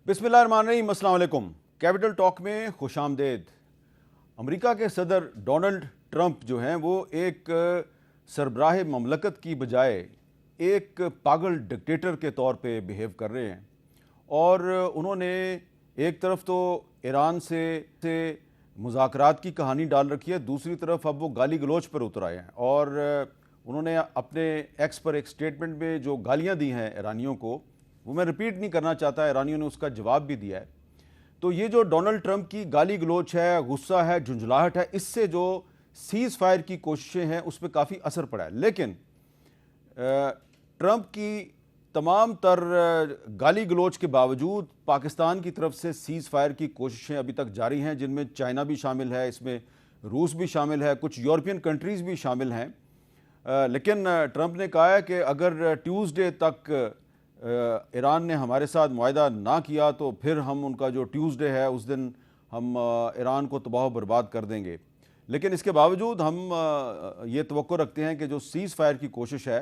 بسم اللہ الرحمن الرحیم، السلام علیکم۔ کیپٹل ٹاک میں خوش آمدید۔ امریکہ کے صدر ڈونلڈ ٹرمپ جو ہیں وہ ایک سربراہ مملکت کی بجائے ایک پاگل ڈکٹیٹر کے طور پہ بیہیو کر رہے ہیں، اور انہوں نے ایک طرف تو ایران سے مذاکرات کی کہانی ڈال رکھی ہے، دوسری طرف اب وہ گالی گلوچ پر اتر آئے ہیں، اور انہوں نے اپنے ایکس پر ایک سٹیٹمنٹ میں جو گالیاں دی ہیں ایرانیوں کو، وہ میں ریپیٹ نہیں کرنا چاہتا، ایرانیوں نے اس کا جواب بھی دیا ہے۔ تو یہ جو ڈونلڈ ٹرمپ کی گالی گلوچ ہے، غصہ ہے، جھنجھلاہٹ ہے، اس سے جو سیز فائر کی کوششیں ہیں اس پہ کافی اثر پڑا ہے، لیکن ٹرمپ کی تمام تر گالی گلوچ کے باوجود پاکستان کی طرف سے سیز فائر کی کوششیں ابھی تک جاری ہیں، جن میں چائنا بھی شامل ہے، اس میں روس بھی شامل ہے، کچھ یورپین کنٹریز بھی شامل ہیں۔ لیکن ٹرمپ نے کہا ہے کہ اگر ٹیوزڈے تک ایران نے ہمارے ساتھ معاہدہ نہ کیا تو پھر ہم ان کا جو ٹیوزڈے ہے اس دن ہم ایران کو تباہ و برباد کر دیں گے۔ لیکن اس کے باوجود ہم یہ توقع رکھتے ہیں کہ جو سیز فائر کی کوشش ہے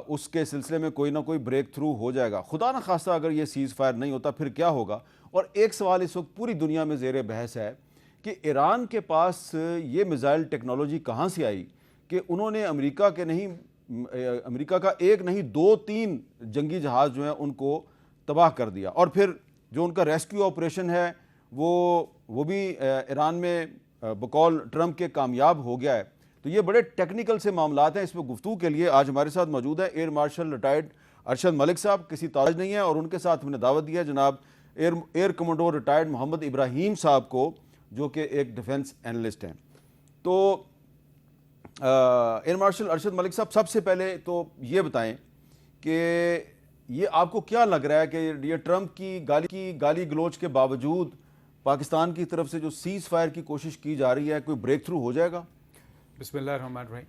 اس کے سلسلے میں کوئی نہ کوئی بریک تھرو ہو جائے گا۔ خدا نہ خواستہ اگر یہ سیز فائر نہیں ہوتا پھر کیا ہوگا؟ اور ایک سوال اس وقت پوری دنیا میں زیر بحث ہے کہ ایران کے پاس یہ میزائل ٹیکنالوجی کہاں سے آئی کہ انہوں نے امریکہ کا ایک نہیں دو تین جنگی جہاز جو ہیں ان کو تباہ کر دیا، اور پھر جو ان کا ریسکیو آپریشن ہے وہ بھی ایران میں بقول ٹرمپ کے کامیاب ہو گیا ہے۔ تو یہ بڑے ٹیکنیکل سے معاملات ہیں۔ اس میں گفتگو کے لیے آج ہمارے ساتھ موجود ہے air marshal retired Arshad Malik صاحب، کسی تاج نہیں ہے، اور ان کے ساتھ ہم نے دعوت دیا ہے جناب ایئر کمانڈور ریٹائرڈ محمد ابراہیم صاحب کو، جو کہ ایک ڈیفنس اینالسٹ ہیں۔ تو ایئر مارشل ارشد ملک صاحب، سب سے پہلے تو یہ بتائیں کہ یہ آپ کو کیا لگ رہا ہے کہ یہ ٹرمپ کی گالی گلوچ کے باوجود پاکستان کی طرف سے جو سیز فائر کی کوشش کی جا رہی ہے، کوئی بریک تھرو ہو جائے گا؟ بسم اللہ الرحمن الرحیم۔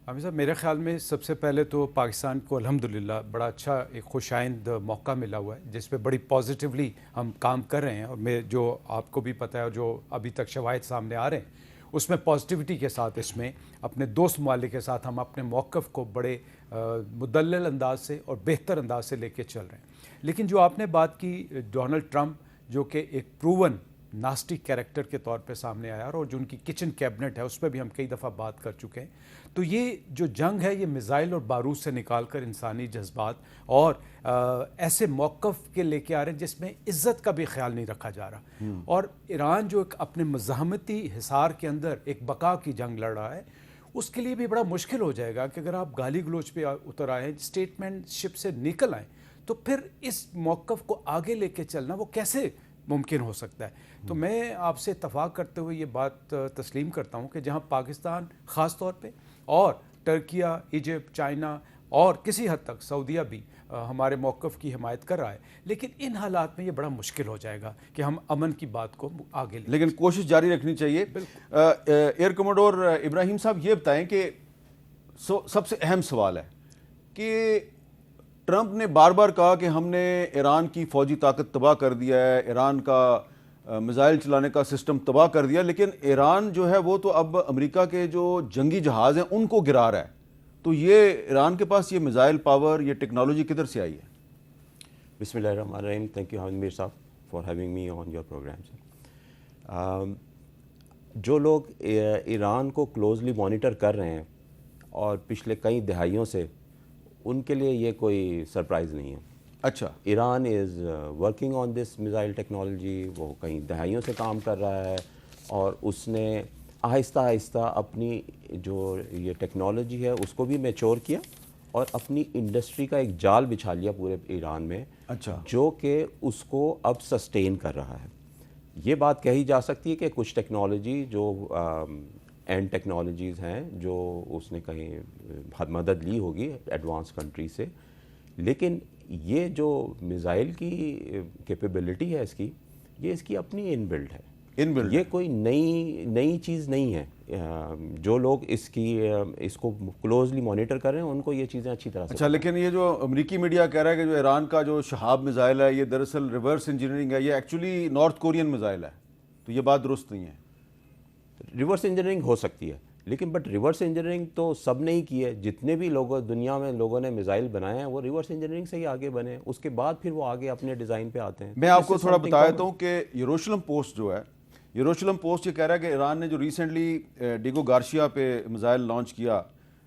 حامد صاحب، میرے خیال میں سب سے پہلے تو پاکستان کو الحمدللہ بڑا اچھا ایک خوش آئند موقع ملا ہوا ہے، جس پہ بڑی پازیٹیولی ہم کام کر رہے ہیں، اور میں جو آپ کو بھی پتہ ہے اور جو ابھی تک شواہد سامنے آ رہے ہیں اس میں پازیٹیوٹی کے ساتھ اس میں اپنے دوست ممالک کے ساتھ ہم اپنے موقف کو بڑے مدلل انداز سے اور بہتر انداز سے لے کے چل رہے ہیں۔ لیکن جو آپ نے بات کی ڈونلڈ ٹرمپ، جو کہ ایک پروون ناسٹی کیریکٹر کے طور پہ سامنے آیا، اور جو ان کی کچن کیبنٹ ہے اس پہ بھی ہم کئی دفعہ بات کر چکے ہیں، تو یہ جو جنگ ہے یہ میزائل اور بارود سے نکال کر انسانی جذبات اور ایسے موقف کے لے کے آ رہے ہیں جس میں عزت کا بھی خیال نہیں رکھا جا رہا، اور ایران جو ایک اپنے مزاحمتی حصار کے اندر ایک بقا کی جنگ لڑ رہا ہے، اس کے لیے بھی بڑا مشکل ہو جائے گا کہ اگر آپ گالی گلوچ پہ اتر آئیں، اسٹیٹمنٹ شپ سے نکل آئیں، تو پھر اس موقف کو آگے لے کے چلنا وہ کیسے ممکن ہو سکتا ہے؟ تو میں آپ سے اتفاق کرتے ہوئے یہ بات تسلیم کرتا ہوں کہ جہاں پاکستان خاص طور پہ اور ترکیہ، ایجپٹ، چائنا اور کسی حد تک سعودیہ بھی ہمارے موقف کی حمایت کر رہا ہے، لیکن ان حالات میں یہ بڑا مشکل ہو جائے گا کہ ہم امن کی بات کو آگے لیں، لیکن کوشش جاری رکھنی چاہیے۔ ایئر کمانڈور ابراہیم صاحب، یہ بتائیں کہ سب سے اہم سوال ہے کہ ٹرمپ نے بار بار کہا کہ ہم نے ایران کی فوجی طاقت تباہ کر دیا ہے، ایران کا میزائل چلانے کا سسٹم تباہ کر دیا، لیکن ایران جو ہے وہ تو اب امریکہ کے جو جنگی جہاز ہیں ان کو گرا رہا ہے، تو یہ ایران کے پاس یہ میزائل پاور، یہ ٹیکنالوجی کدھر سے آئی ہے؟ بسم اللہ الرحمن الرحیم۔ تھینک یو حامد میر صاحب for having me on your program. جو لوگ ایران کو کلوزلی مانیٹر کر رہے ہیں اور پچھلے کئی دہائیوں سے، ان کے لیے یہ کوئی سرپرائز نہیں ہے۔ اچھا، Iran is working on this missile technology, وہ کئی دہائیوں سے کام کر رہا ہے، اور اس نے آہستہ آہستہ اپنی جو یہ ٹیکنالوجی ہے اس کو بھی میچور کیا، اور اپنی انڈسٹری کا ایک جال بچھا لیا پورے ایران میں، اچھا، جو کہ اس کو اب سسٹین کر رہا ہے۔ یہ بات کہی جا سکتی ہے کہ کچھ ٹیکنالوجی جو اینڈ ٹیکنالوجیز ہیں جو اس نے کہیں مدد لی ہوگی ایڈوانس کنٹری سے، لیکن یہ جو میزائل کی کیپیبلٹی ہے اس کی اپنی ان بلڈ ہے، یہ کوئی نئی چیز نہیں ہے۔ جو لوگ اس کو کلوزلی مانیٹر کر رہے ہیں ان کو یہ چیزیں اچھی طرح سے اچھا، لیکن یہ جو امریکی میڈیا کہہ رہا ہے کہ جو ایران کا جو شہاب میزائل ہے یہ دراصل ریورس انجینئرنگ ہے، یہ ایکچولی نارتھ کورین میزائل ہے، تو یہ بات درست نہیں ہے؟ ریورس انجینئرنگ ہو سکتی ہے، لیکن بٹ ریورس انجینئرنگ تو سب نے ہی کی ہے. جتنے بھی لوگوں دنیا میں لوگوں نے میزائل بنائے ہیں وہ ریورس انجینئرنگ سے ہی آگے بنے ہیں. اس کے بعد پھر وہ آگے اپنے ڈیزائن پہ آتے ہیں. میں آپ کو تھوڑا بتا دیتا ہوں کہ یروشلم پوسٹ جو ہے، یروشلم پوسٹ یہ کہہ رہا ہے کہ ایران نے جو ریسنٹلی ڈیگو گارشیا پہ میزائل لانچ کیا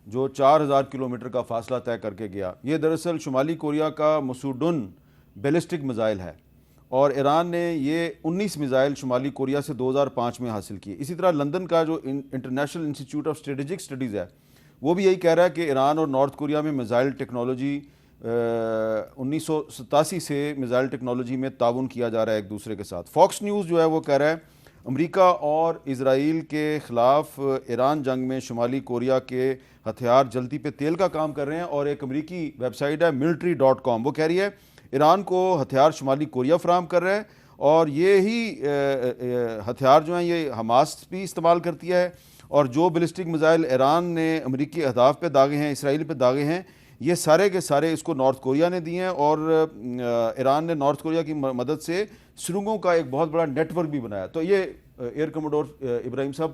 جو 4000 کلومیٹر کا فاصلہ طے کر کے گیا، یہ دراصل شمالی کوریا کا مسوڈن بیلسٹک میزائل ہے، اور ایران نے یہ 19 میزائل شمالی کوریا سے 2005 میں حاصل کیے. اسی طرح لندن کا جو international institute of strategic studies ہے وہ بھی یہی کہہ رہا ہے کہ ایران اور نارتھ کوریا میں میزائل ٹیکنالوجی 1987 سے میزائل ٹیکنالوجی میں تعاون کیا جا رہا ہے ایک دوسرے کے ساتھ. فاکس نیوز جو ہے وہ کہہ رہا ہے امریکہ اور اسرائیل کے خلاف ایران جنگ میں شمالی کوریا کے ہتھیار جلدی پہ تیل کا کام کر رہے ہیں، اور ایک امریکی ویب سائٹ ہے military.com وہ کہہ رہی ہے ایران کو ہتھیار شمالی کوریا فراہم کر رہا ہے، اور یہی ہتھیار جو ہیں یہ حماس بھی استعمال کرتی ہے، اور جو بیلسٹک میزائل ایران نے امریکی اہداف پہ داغے ہیں، اسرائیل پہ داغے ہیں، یہ سارے کے سارے اس کو نارتھ کوریا نے دیے ہیں. اور ایران نے نارتھ کوریا کی مدد سے سرنگوں کا ایک بہت بڑا نیٹ ورک بھی بنایا. تو یہ ایئر کموڈور ابراہیم صاحب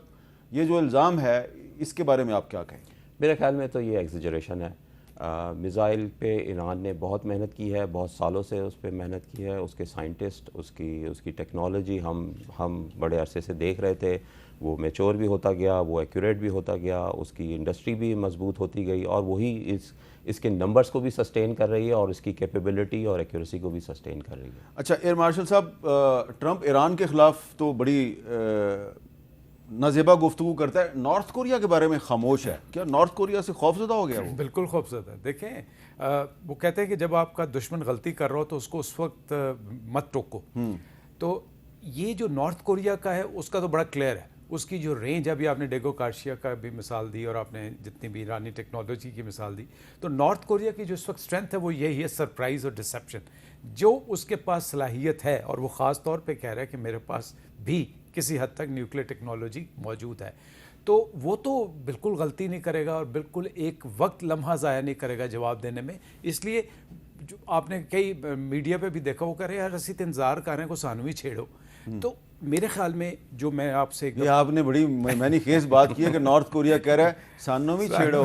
یہ جو الزام ہے اس کے بارے میں آپ کیا کہیں؟ میرے خیال میں تو یہ ایگزیجریشن ہے. میزائل پہ ایران نے بہت محنت کی ہے، بہت سالوں سے اس پہ محنت کی ہے. اس کے سائنٹسٹ، اس کی ٹیکنالوجی ہم بڑے عرصے سے دیکھ رہے تھے. وہ میچور بھی ہوتا گیا، وہ ایکوریٹ بھی ہوتا گیا، اس کی انڈسٹری بھی مضبوط ہوتی گئی، اور وہی اس کے نمبرز کو بھی سسٹین کر رہی ہے اور اس کی کیپیبلٹی اور ایکوریسی کو بھی سسٹین کر رہی ہے. اچھا ایئر مارشل صاحب، ٹرمپ ایران کے خلاف تو بڑی نازیبا گفتگو کرتا ہے، نارتھ کوریا کے بارے میں خاموش ہے. کیا نارتھ کوریا سے خوفزدہ ہو گیا وہ؟ بالکل خوفزدہ ہے. دیکھیں وہ کہتے ہیں کہ جب آپ کا دشمن غلطی کر رہا ہو تو اس کو اس وقت مت ٹوکو. تو یہ جو نارتھ کوریا کا ہے اس کا تو بڑا کلیئر ہے. اس کی جو رینج، ابھی آپ نے ڈیگو گارشیا کا بھی مثال دی اور آپ نے جتنی بھی ایرانی ٹیکنالوجی کی مثال دی، تو نارتھ کوریا کی جو اس وقت اسٹرینتھ ہے وہ یہی ہے، سرپرائز اور ڈسیپشن. جو اس کے پاس صلاحیت ہے، اور وہ خاص طور پہ کہہ رہا ہے کہ میرے پاس بھی کسی حد تک نیوکلیر ٹیکنالوجی موجود ہے، تو وہ تو بالکل غلطی نہیں کرے گا اور بالکل ایک وقت لمحہ ضائع نہیں کرے گا جواب دینے میں. اس لیے جو آپ نے کئی میڈیا پہ بھی دیکھا وہ کہہ رہے یار اسی تے انتظار کر رہے ہیں کو سانو ہی چھیڑو. تو میرے خیال میں جو میں آپ سے یہ آپ نے بڑی معنی خیز بات کی ہے کہ نارتھ کوریا کہہ رہا ہے سانو بھی چھیڑو.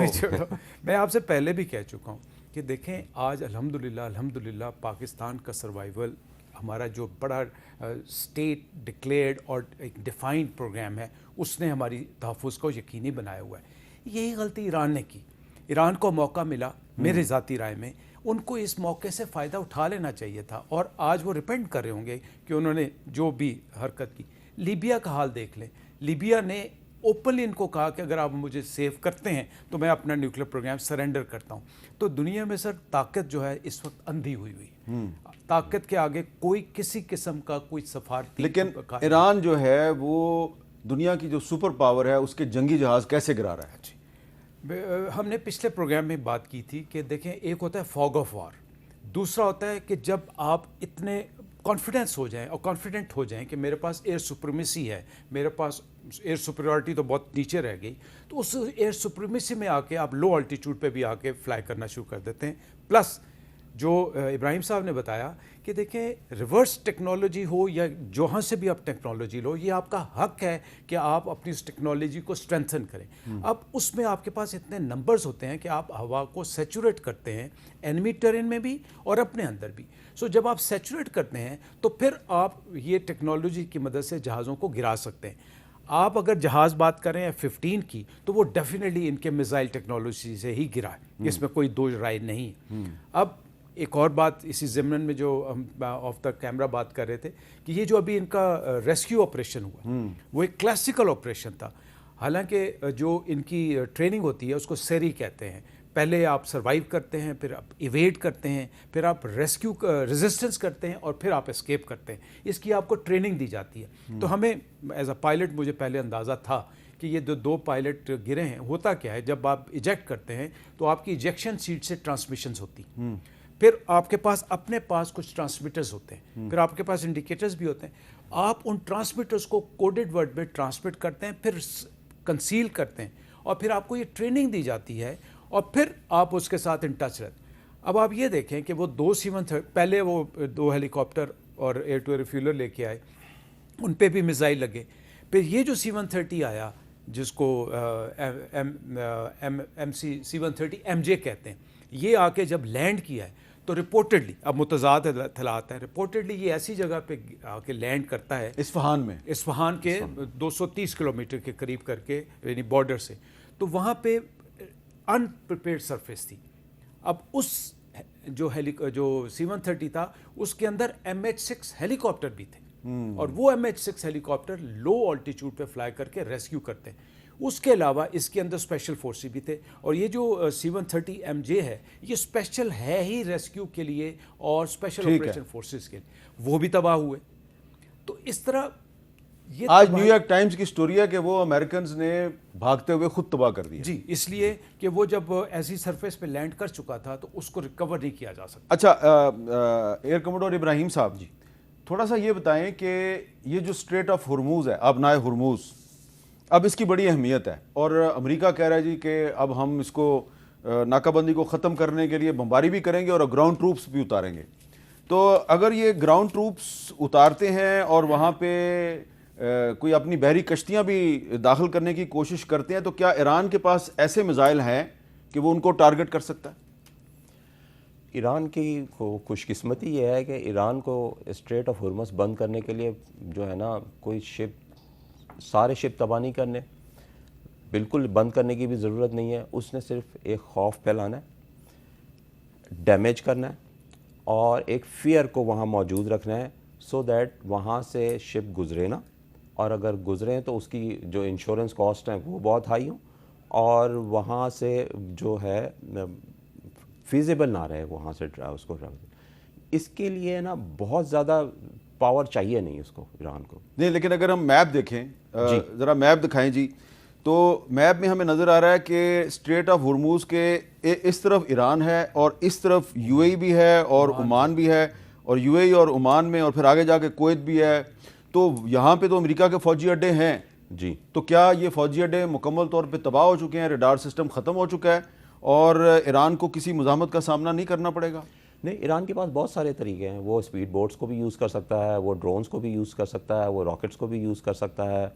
میں آپ سے پہلے بھی کہہ چکا ہوں کہ دیکھیں آج الحمدللہ پاکستان کا سروائیول، ہمارا جو بڑا اسٹیٹ ڈکلیئرڈ اور ایک ڈیفائنڈ پروگرام ہے، اس نے ہماری تحفظ کو یقینی بنایا ہوا ہے. یہی غلطی ایران نے کی. ایران کو موقع ملا، میرے ذاتی رائے میں ان کو اس موقع سے فائدہ اٹھا لینا چاہیے تھا، اور آج وہ ریپینٹ کر رہے ہوں گے کہ انہوں نے جو بھی حرکت کی. لیبیا کا حال دیکھ لیں. لیبیا نے اوپنلی ان کو کہا کہ اگر آپ مجھے سیو کرتے ہیں تو میں اپنا نیوکلیر پروگرام سرنڈر کرتا ہوں. تو دنیا میں سر طاقت جو ہے اس وقت اندھی ہوئی طاقت کے آگے کوئی کسی قسم کا کوئی سفارتی. لیکن ایران جو ہے وہ دنیا کی جو سپر پاور ہے اس کے جنگی جہاز کیسے گرا رہا ہے؟ ہم نے پچھلے پروگرام میں بات کی تھی کہ دیکھیں ایک ہوتا ہے فاگ آف وار، دوسرا ہوتا ہے کہ جب آپ اتنے کانفیڈنس ہو جائیں اور کانفیڈنٹ ہو جائیں کہ میرے پاس ایئر سپریمیسی ہے، میرے پاس ایئر سپریورٹی تو بہت نیچے رہ گئی، تو اس ایئر سپریمیسی میں آ کے آپ لو الٹیٹیوڈ پہ بھی آ کے فلائی کرنا شروع کر دیتے ہیں. پلس جو ابراہیم صاحب نے بتایا کہ دیکھیں ریورس ٹیکنالوجی ہو یا جہاں سے بھی آپ ٹیکنالوجی لو، یہ آپ کا حق ہے کہ آپ اپنی اس ٹیکنالوجی کو اسٹرینتھن کریں. اب اس میں آپ کے پاس اتنے نمبرز ہوتے ہیں کہ آپ ہوا کو سیچوریٹ کرتے ہیں اینیمی ٹرین میں بھی اور اپنے اندر بھی. سو جب آپ سیچوریٹ کرتے ہیں تو پھر آپ یہ ٹیکنالوجی کی مدد سے جہازوں کو گرا سکتے ہیں. آپ اگر جہاز بات کریں F-15 کی تو وہ ڈیفینیٹلی ان کے میزائل ٹیکنالوجی سے ہی گرا ہے، اس میں کوئی دو رائے نہیں. اب ایک اور بات اسی ضمن میں جو ہم آف دا کیمرہ بات کر رہے تھے کہ یہ جو ابھی ان کا ریسکیو آپریشن ہوا وہ ایک کلاسیکل آپریشن تھا. حالانکہ جو ان کی ٹریننگ ہوتی ہے اس کو سیری کہتے ہیں. پہلے آپ سروائیو کرتے ہیں، پھر آپ ایویڈ کرتے ہیں، پھر آپ ریسکیو ریزسٹنس کرتے ہیں اور پھر آپ اسکیپ کرتے ہیں. اس کی آپ کو ٹریننگ دی جاتی ہے. تو ہمیں ایز اے پائلٹ مجھے پہلے اندازہ تھا کہ یہ دو پائلٹ گرے ہیں. ہوتا کیا ہے جب آپ ایجیکٹ کرتے ہیں تو آپ کی ایجیکشن سیٹ سے ٹرانسمیشنز ہوتی ہیں، پھر آپ کے پاس اپنے پاس کچھ ٹرانسمیٹرز ہوتے ہیں، پھر آپ کے پاس انڈیکیٹرز بھی ہوتے ہیں. آپ ان ٹرانسمیٹرز کو کوڈڈ ورڈ میں ٹرانسمٹ کرتے ہیں، پھر کنسیل کرتے ہیں، اور پھر آپ کو یہ ٹریننگ دی جاتی ہے اور پھر آپ اس کے ساتھ ان ٹچ رہتے. اب آپ یہ دیکھیں کہ وہ دو C-130 پہلے وہ دو ہیلی کاپٹر اور ایئر ٹو ایئر ریفیولر لے کے آئے، ان پہ بھی میزائل لگے. پھر یہ جو C-130 آیا جس کو C-130MJ کہتے ہیں، یہ آ کے جب لینڈ کیا ہے تو رپورٹڈلی، اب متضاد اطلاعات ہیں، رپورٹڈلی یہ ایسی جگہ پہ آ کے لینڈ کرتا ہے اصفہان کے 230 کلومیٹر کے قریب کر کے، یعنی بارڈر سے، تو وہاں پہ ان پریپیئرڈ سرفیس تھی. اب اس جو C-130 تھا اس کے اندر MH-6 ہیلی کاپٹر بھی تھے، اور وہ MH-6 ہیلی کاپٹر لو آلٹیچیوڈ پہ فلائی کر کے ریسکیو کرتے ہیں. اس کے علاوہ اس کے اندر اسپیشل فورسز بھی تھے، اور یہ جو C-130MJ ہے یہ اسپیشل ہے ہی ریسکیو کے لیے اور اسپیشل آپریشن فورسز کے لیے، وہ بھی تباہ ہوئے. تو اس طرح یہ آج نیو یارک ٹائمز کی سٹوری ہے کہ وہ امریکنز نے بھاگتے ہوئے خود تباہ کر دیا. جی، اس لیے کہ وہ جب ایسی سرفیس پہ لینڈ کر چکا تھا تو اس کو ریکور نہیں کیا جا سکتا. اچھا ایئر کموڈور ابراہیم صاحب جی، تھوڑا سا یہ بتائیں کہ یہ جو اسٹریٹ آف ہرموز ہے، آبنائے ہرموز، اب اس کی بڑی اہمیت ہے، اور امریکہ کہہ رہا ہے جی کہ اب ہم اس کو ناکہ بندی کو ختم کرنے کے لیے بمباری بھی کریں گے اور گراؤنڈ ٹروپس بھی اتاریں گے. تو اگر یہ گراؤنڈ ٹروپس اتارتے ہیں اور وہاں پہ کوئی اپنی بحری کشتیاں بھی داخل کرنے کی کوشش کرتے ہیں، تو کیا ایران کے پاس ایسے میزائل ہیں کہ وہ ان کو ٹارگٹ کر سکتا ہے؟ ایران کی خوش قسمتی یہ ہے کہ ایران کو اسٹریٹ آف ہرمز بند کرنے کے لیے جو ہے نا، کوئی سارے شپ تباہ نہیں کرنے، بالکل بند کرنے کی بھی ضرورت نہیں ہے. اس نے صرف ایک خوف پھیلانا ہے، ڈیمیج کرنا ہے، اور ایک فیئر کو وہاں موجود رکھنا ہے، سو دیٹ وہاں سے شپ گزرے نا، اور اگر گزریں تو اس کی جو انشورنس کاسٹ ہیں وہ بہت ہائی ہوں، اور وہاں سے جو ہے فیزیبل نہ رہے وہاں سے اس کو. اس کے لیے نا بہت زیادہ پاور چاہیے نہیں اس کو، ایران کو نہیں. لیکن اگر ہم میپ دیکھیں، ذرا میپ دکھائیں جی، تو میپ میں ہمیں نظر آ رہا ہے کہ اسٹریٹ آف ہرموز کے اس طرف ایران ہے اور اس طرف UAE بھی ہے اور عمان بھی ہے، اور UAE اور عمان میں اور پھر آگے جا کے کویت بھی ہے. تو یہاں پہ تو امریکہ کے فوجی اڈے ہیں جی. تو کیا یہ فوجی اڈے مکمل طور پہ تباہ ہو چکے ہیں، ریڈار سسٹم ختم ہو چکا ہے اور ایران کو کسی مزاحمت کا سامنا نہیں کرنا پڑے گا؟ نہیں، ایران کے پاس بہت سارے طریقے ہیں. وہ اسپیڈ بوٹس کو بھی یوز کر سکتا ہے، وہ ڈرونز کو بھی یوز کر سکتا ہے، وہ راکٹس کو بھی یوز کر سکتا ہے.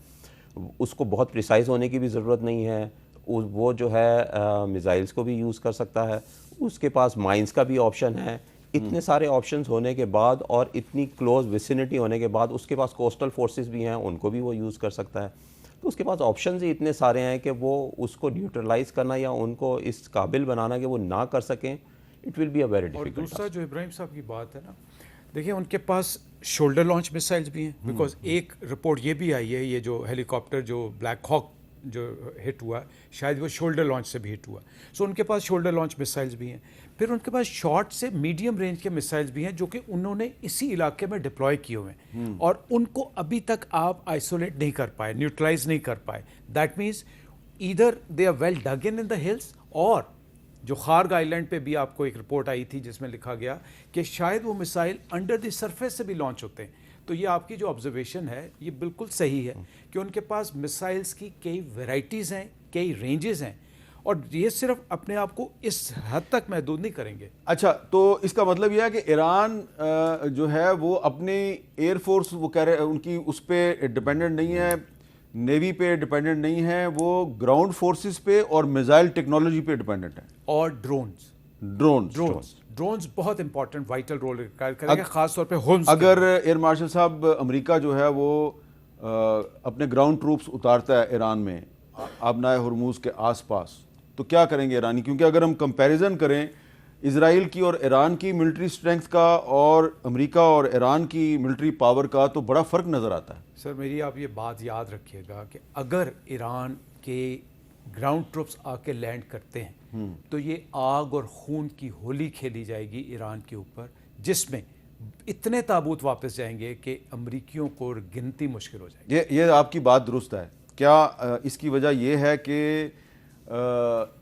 اس کو بہت پریسائز ہونے کی بھی ضرورت نہیں ہے. وہ جو ہے میزائلز کو بھی یوز کر سکتا ہے. اس کے پاس مائنز کا بھی آپشن ہے. اتنے سارے آپشنز ہونے کے بعد اور اتنی کلوز ویسینٹی ہونے کے بعد اس کے پاس کوسٹل فورسز بھی ہیں، ان کو بھی وہ یوز کر سکتا ہے. تو اس کے پاس آپشنز ہی اتنے سارے ہیں کہ وہ اس کو نیوٹرلائز کرنا یا ان کو اس قابل بنانا کہ وہ نہ کر سکیں، it will be a very difficult. اور دوسرا جو ابراہیم صاحب کی بات ہے نا، دیکھیں ان کے پاس شولڈر لانچ میسائلز بھی ہیں، بیکاز ایک رپورٹ یہ بھی آئی ہے، یہ جو ہیلی کاپٹر جو بلیک ہاک جو ہٹ ہوا شاید وہ شولڈر لانچ سے بھی ہٹ ہوا. سو ان کے پاس شولڈر لانچ میسائلز بھی ہیں. پھر ان کے پاس شارٹ سے میڈیم رینج کے میسائلز بھی ہیں جو کہ انہوں نے اسی علاقے میں ڈپلوائے کیے ہوئے ہیں، اور ان کو ابھی تک آپ آئسولیٹ نہیں کر پائے، نیوٹرلائز نہیں کر پائے. That means either they are well dug in the hills, اور جو خارگ آئی لینڈ پہ بھی آپ کو ایک رپورٹ آئی تھی جس میں لکھا گیا کہ شاید وہ میسائل انڈر دی سرفیس سے بھی لانچ ہوتے ہیں. تو یہ آپ کی جو آبزرویشن ہے یہ بالکل صحیح ہے کہ ان کے پاس میسائلز کی کئی ویرائٹیز ہیں، کئی رینجز ہیں، اور یہ صرف اپنے آپ کو اس حد تک محدود نہیں کریں گے. اچھا، تو اس کا مطلب یہ ہے کہ ایران جو ہے وہ اپنی ایئر فورس، وہ کہہ رہے ان کی اس پہ ڈپینڈنٹ نہیں ہے، نیوی پہ ڈپینڈنٹ نہیں ہے، وہ گراؤنڈ فورسز پہ اور میزائل ٹیکنالوجی پہ ڈپینڈنٹ ہے. اور ڈرونز بہت امپورٹنٹ وائٹل رول کریں گے، خاص طور پہ ہومز. اگر ایئر مارشل صاحب امریکہ جو ہے وہ اپنے گراؤنڈ ٹروپس اتارتا ہے ایران میں آبنائے ہرموز کے آس پاس، تو کیا کریں گے ایرانی؟ کیونکہ اگر ہم کمپیریزن کریں اسرائیل کی اور ایران کی ملٹری سٹرینگتھ کا اور امریکہ اور ایران کی ملٹری پاور کا، تو بڑا فرق نظر آتا ہے. سر میری آپ یہ بات یاد رکھیے گا کہ اگر ایران کے گراؤنڈ ٹروپس آ کے لینڈ کرتے ہیں تو یہ آگ اور خون کی ہولی کھیلی جائے گی ایران کے اوپر، جس میں اتنے تابوت واپس جائیں گے کہ امریکیوں کو گنتی مشکل ہو جائے گی. یہ آپ کی بات درست ہے. کیا اس کی وجہ یہ ہے کہ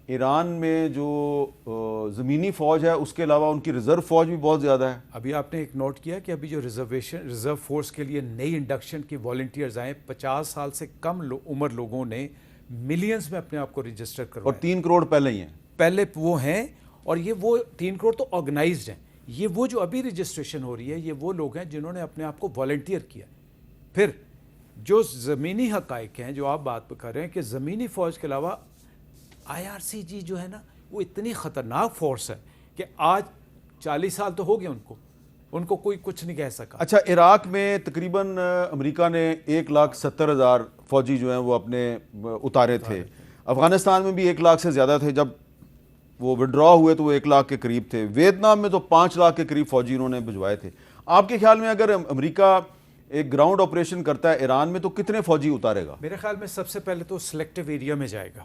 ایران میں جو زمینی فوج ہے اس کے علاوہ ان کی ریزرو فوج بھی بہت زیادہ ہے؟ ابھی آپ نے ایک نوٹ کیا کہ ابھی جو ریزرو فورس کے لیے نئی انڈکشن کی والنٹیئرز آئے، 50 سال سے کم عمر لوگوں نے ملینز میں اپنے آپ کو رجسٹر کروایا، اور 3 کروڑ پہلے ہی ہیں، پہلے وہ ہیں. اور یہ وہ 3 کروڑ تو آرگنائزڈ ہیں. یہ وہ جو ابھی رجسٹریشن ہو رہی ہے یہ وہ لوگ ہیں جنہوں نے اپنے آپ کو والنٹیئر کیا. پھر جو زمینی حقائق ہیں جو آپ بات پہ کر رہے ہیں کہ زمینی فوج کے علاوہ IRCG جو ہے نا وہ اتنی خطرناک فورس ہے کہ آج 40 سال تو ہو گئے ان کو کوئی کچھ نہیں کہہ سکا. اچھا، عراق میں تقریباً امریکہ نے 1,70,000 فوجی جو ہیں وہ اپنے اتارے تھے. افغانستان میں بھی 1 لاکھ سے زیادہ تھے. جب وہ وڈرا ہوئے تو وہ 1 لاکھ کے قریب تھے. ویتنام میں تو 5 لاکھ کے قریب فوجی انہوں نے بھجوائے تھے. آپ کے خیال میں اگر امریکہ ایک گراؤنڈ آپریشن کرتا ہے ایران میں تو کتنے فوجی اتارے گا؟ میرے خیال میں سب سے پہلے تو سلیکٹیو ایریا میں جائے گا.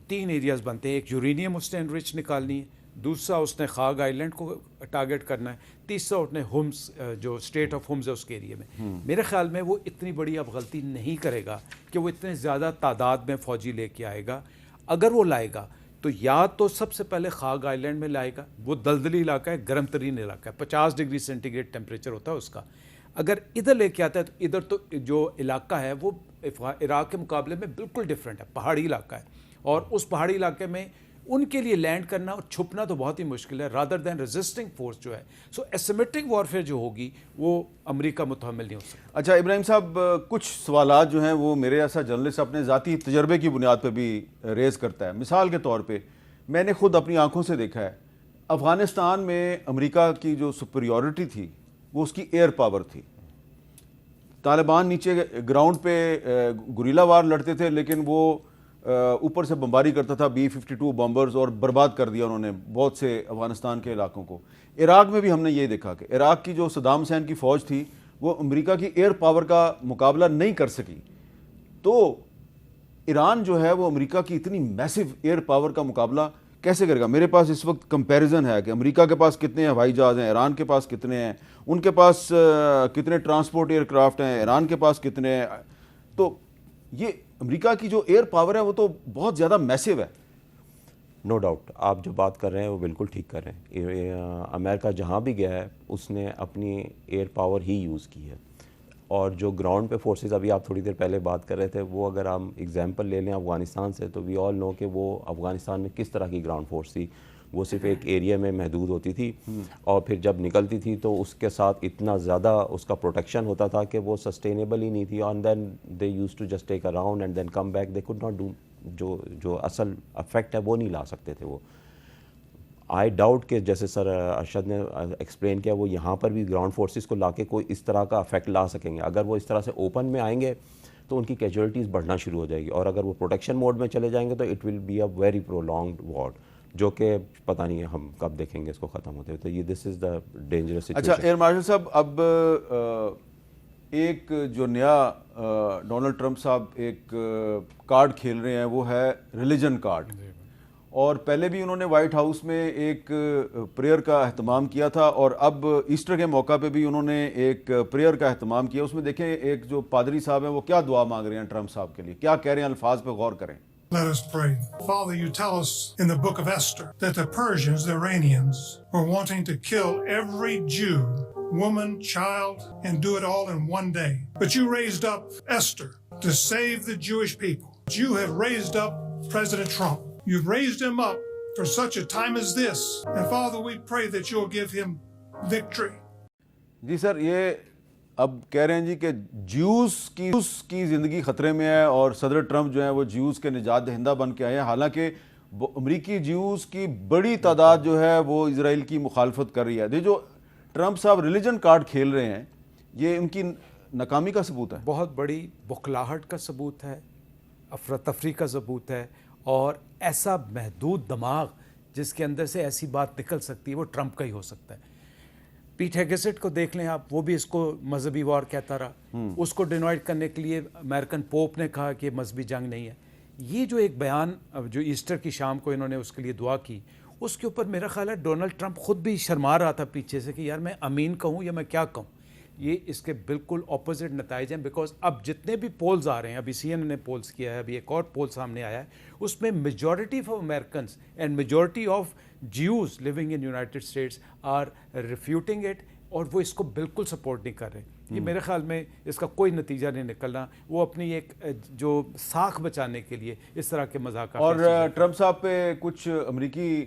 3 ایریاز بنتے ہیں. ایک یورینیم اس نے انرچ نکالنی ہے, دوسرا اس نے خاگ آئی لینڈ کو ٹارگٹ کرنا ہے, تیسرا اس نے ہومز جو اسٹیٹ آف ہومز ہے اس کے ایریے میں. میرے خیال میں وہ اتنی بڑی اب غلطی نہیں کرے گا کہ وہ اتنے زیادہ تعداد میں فوجی لے کے آئے گا. اگر وہ لائے گا تو یا تو سب سے پہلے خاگ آئی لینڈ میں لائے گا, وہ دلدلی علاقہ ہے, گرم ترین علاقہ ہے, 50 ڈگری سینٹی گریڈ ٹیمپریچر ہوتا ہے اس کا. اگر ادھر لے کے آتا ہے تو ادھر تو جو علاقہ ہے وہ عراق کے مقابلے میں بالکل ڈفرینٹ ہے, پہاڑی علاقہ ہے, اور اس پہاڑی علاقے میں ان کے لیے لینڈ کرنا اور چھپنا تو بہت ہی مشکل ہے رادر دین ریزسٹنگ فورس جو ہے. سو ایسیمیٹرک وارفیئر جو ہوگی وہ امریکہ متحمل نہیں ہو سکتا. اچھا ابراہیم صاحب، کچھ سوالات جو ہیں وہ میرے ایسا جرنلسٹ اپنے ذاتی تجربے کی بنیاد پہ بھی ریز کرتا ہے. مثال کے طور پہ میں نے خود اپنی آنکھوں سے دیکھا ہے افغانستان میں امریکہ کی جو سپریورٹی تھی وہ اس کی ایئر پاور تھی. طالبان نیچے گراؤنڈ پہ گوریلا وار لڑتے تھے لیکن وہ اوپر سے بمباری کرتا تھا B-52 بمبرز, اور برباد کر دیا انہوں نے بہت سے افغانستان کے علاقوں کو. عراق میں بھی ہم نے یہ دیکھا کہ عراق کی جو صدام حسین کی فوج تھی وہ امریکہ کی ایئر پاور کا مقابلہ نہیں کر سکی. تو ایران جو ہے وہ امریکہ کی اتنی میسو ایئر پاور کا مقابلہ کیسے کرے گا؟ میرے پاس اس وقت کمپیریزن ہے کہ امریکہ کے پاس کتنے ہوائی جہاز ہیں, ایران کے پاس کتنے ہیں, ان کے پاس کتنے ٹرانسپورٹ ایئر کرافٹ ہیں, ایران کے پاس کتنے ہیں. تو یہ امریکہ کی جو ایئر پاور ہے وہ تو بہت زیادہ میسو ہے. نو ڈاؤٹ آپ جو بات کر رہے ہیں وہ بالکل ٹھیک کر رہے ہیں. امریکہ جہاں بھی گیا ہے اس نے اپنی ایئر پاور ہی یوز کی ہے, اور جو گراؤنڈ پہ فورسز ابھی آپ تھوڑی دیر پہلے بات کر رہے تھے وہ اگر ہم اگزامپل لے لیں افغانستان سے تو وی آل نو کہ وہ افغانستان میں کس طرح کی گراؤنڈ فورس تھی. وہ صرف ایک ایریا میں محدود ہوتی تھی, اور پھر جب نکلتی تھی تو اس کے ساتھ اتنا زیادہ اس کا پروٹیکشن ہوتا تھا کہ وہ سسٹینیبل ہی نہیں تھی. And then they used to just take around and then come back. They could not do جو اصل افیکٹ ہے وہ نہیں لا سکتے تھے وہ. آئی ڈاؤٹ کہ جیسے سر ارشد نے ایکسپلین کیا وہ یہاں پر بھی گراؤنڈ فورسز کو لا کے کوئی اس طرح کا افیکٹ لا سکیں گے. اگر وہ اس طرح سے اوپن میں آئیں گے تو ان کی کیجولٹیز بڑھنا شروع ہو جائے گی, اور اگر وہ پروٹیکشن موڈ میں چلے جائیں گے تو it will be a very prolonged war, جو کہ پتہ نہیں ہے ہم کب دیکھیں گے اس کو ختم ہوتے ہوئے. تو یہ دس از دا ڈینجرس سچویشن. اچھا ایئر مارشل صاحب، اب ایک جو نیا ڈونلڈ ٹرمپ صاحب ایک کارڈ کھیل رہے ہیں وہ ہے ریلیجن کارڈ, اور پہلے بھی انہوں نے وائٹ ہاؤس میں ایک پریئر کا اہتمام کیا تھا, اور اب ایسٹر کے موقع پہ بھی انہوں نے ایک پریئر کا اہتمام کیا. اس میں دیکھیں ایک جو پادری صاحب ہیں وہ کیا دعا مانگ رہے ہیں ٹرمپ صاحب کے لیے, کیا کہہ رہے ہیں, الفاظ پہ غور کریں. Let us pray. Father, you tell us in the book of Esther that the Persians, the Iranians, were wanting to kill every Jew, woman, child, and do it all in one day. But you raised up Esther to save the Jewish people. You have raised up President Trump. You've raised him up for such a time as this. And Father, we pray that you'll give him victory. جی سر، یہ اب کہہ رہے ہیں جی کہ Jews کی زندگی خطرے میں ہے، اور صدر ٹرمپ جو ہیں وہ جیوز کے نجات دہندہ بن کے آئے ہیں، حالانکہ امریکی جیوز کی بڑی تعداد جو ہے وہ اسرائیل کی مخالفت کر رہی ہے. یہ جو ٹرمپ صاحب ریلیجن کارڈ کھیل رہے ہیں یہ ان کی ناکامی کا ثبوت ہے، بہت بڑی بخلاہٹ کا ثبوت ہے، افراتفری کا ثبوت ہے، اور ایسا محدود دماغ جس کے اندر سے ایسی بات نکل سکتی ہے وہ ٹرمپ کا ہی ہو سکتا ہے. پیٹ ہیگسٹ کو دیکھ لیں آپ، وہ بھی اس کو مذہبی وار کہتا رہا، اس کو ڈینوائڈ کرنے کے لیے امریکن پوپ نے کہا کہ مذہبی جنگ نہیں ہے. یہ جو ایک بیان جو ایسٹر کی شام کو انہوں نے اس کے لیے دعا کی، اس کے اوپر میرا خیال ہے ڈونلڈ ٹرمپ خود بھی شرما رہا تھا پیچھے سے کہ یار میں امین کہوں یا میں کیا کہوں. یہ اس کے بالکل اپوزٹ نتائج ہیں، بیکاز اب جتنے بھی پولز آ رہے ہیں، ابھی CNN نے پولز کیا ہے، ابھی ایک اور پول سامنے آیا ہے، اس میں majority of Americans and majority of Jews living in United States are refuting it, اور وہ اس کو بالکل سپورٹ نہیں کر رہے. یہ میرے خیال میں اس کا کوئی نتیجہ نہیں نکلنا. وہ اپنی ایک جو ساکھ بچانے کے لیے اس طرح کے مذاکرات. اور ٹرمپ صاحب پہ کچھ امریکی